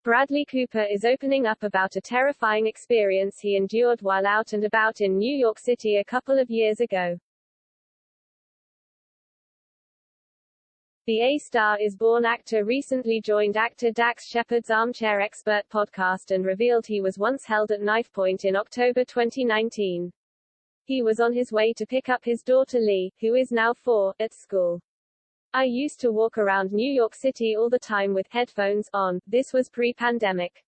Bradley Cooper is opening up about a terrifying experience he endured while out and about in New York City a couple of years ago. The A Star is Born actor recently joined actor Dax Shepard's Armchair Expert podcast and revealed he was once held at knifepoint in October 2019. He was on his way to pick up his daughter Lee, who is now 4, at school. I used to walk around New York City all the time with headphones on. This was pre-pandemic.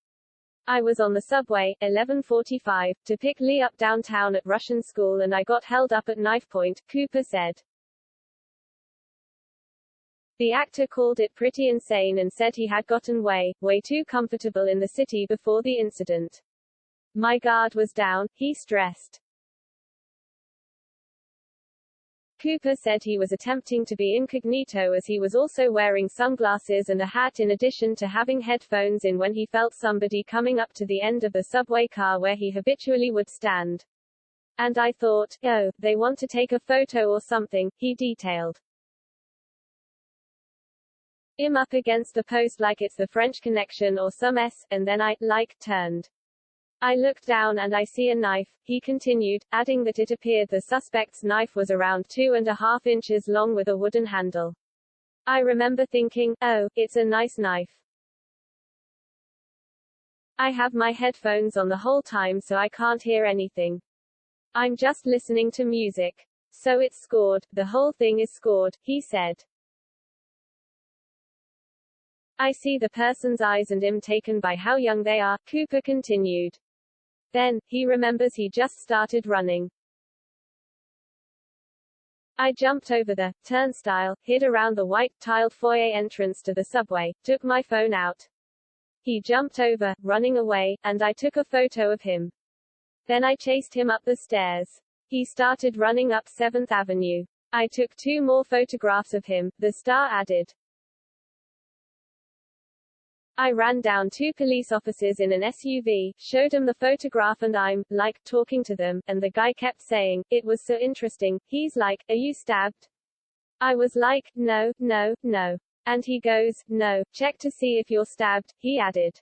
I was on the subway, 11:45, to pick Lee up downtown at Russian school and I got held up at knifepoint, Cooper said. The actor called it pretty insane and said he had gotten way too comfortable in the city before the incident. My guard was down, he stressed. Cooper said he was attempting to be incognito as he was also wearing sunglasses and a hat in addition to having headphones in when he felt somebody coming up to the end of the subway car where he habitually would stand. And I thought, oh, they want to take a photo or something, he detailed. I'm up against a post like it's the French Connection or some and then I, turned. I looked down and I see a knife, he continued, adding that it appeared the suspect's knife was around 2.5 inches long with a wooden handle. I remember thinking, oh, it's a nice knife. I have my headphones on the whole time so I can't hear anything. I'm just listening to music. So it's scored, the whole thing is scored, he said. I see the person's eyes and am taken by how young they are, Cooper continued. Then, he remembers he just started running. I jumped over the turnstile, hid around the white, tiled foyer entrance to the subway, took my phone out. He jumped over, running away, and I took a photo of him. Then I chased him up the stairs. He started running up 7th Avenue. I took 2 more photographs of him, the star added. I ran down 2 police officers in an SUV, showed him the photograph and I'm, talking to them, and the guy kept saying, it was so interesting, he's like, are you stabbed? I was like, no, no, no. And he goes, no, check to see if you're stabbed, he added.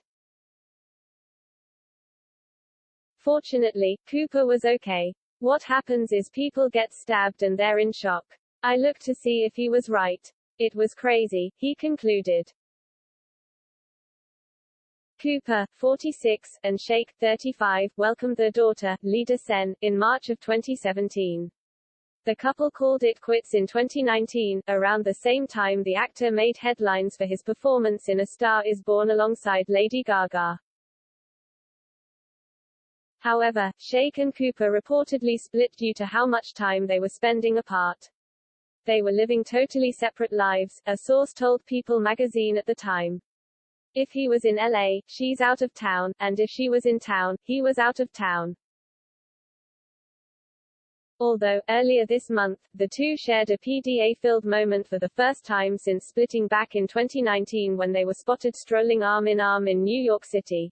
Fortunately, Cooper was okay. What happens is people get stabbed and they're in shock. I looked to see if he was right. It was crazy, he concluded. Cooper, 46, and Sheikh, 35, welcomed their daughter, Lida Sen, in March of 2017. The couple called it quits in 2019, around the same time the actor made headlines for his performance in A Star is Born alongside Lady Gaga. However, Sheikh and Cooper reportedly split due to how much time they were spending apart. They were living totally separate lives, a source told People magazine at the time. If he was in LA, she's out of town, and if she was in town, he was out of town. Although, earlier this month, the two shared a PDA-filled moment for the first time since splitting back in 2019 when they were spotted strolling arm in arm in New York City.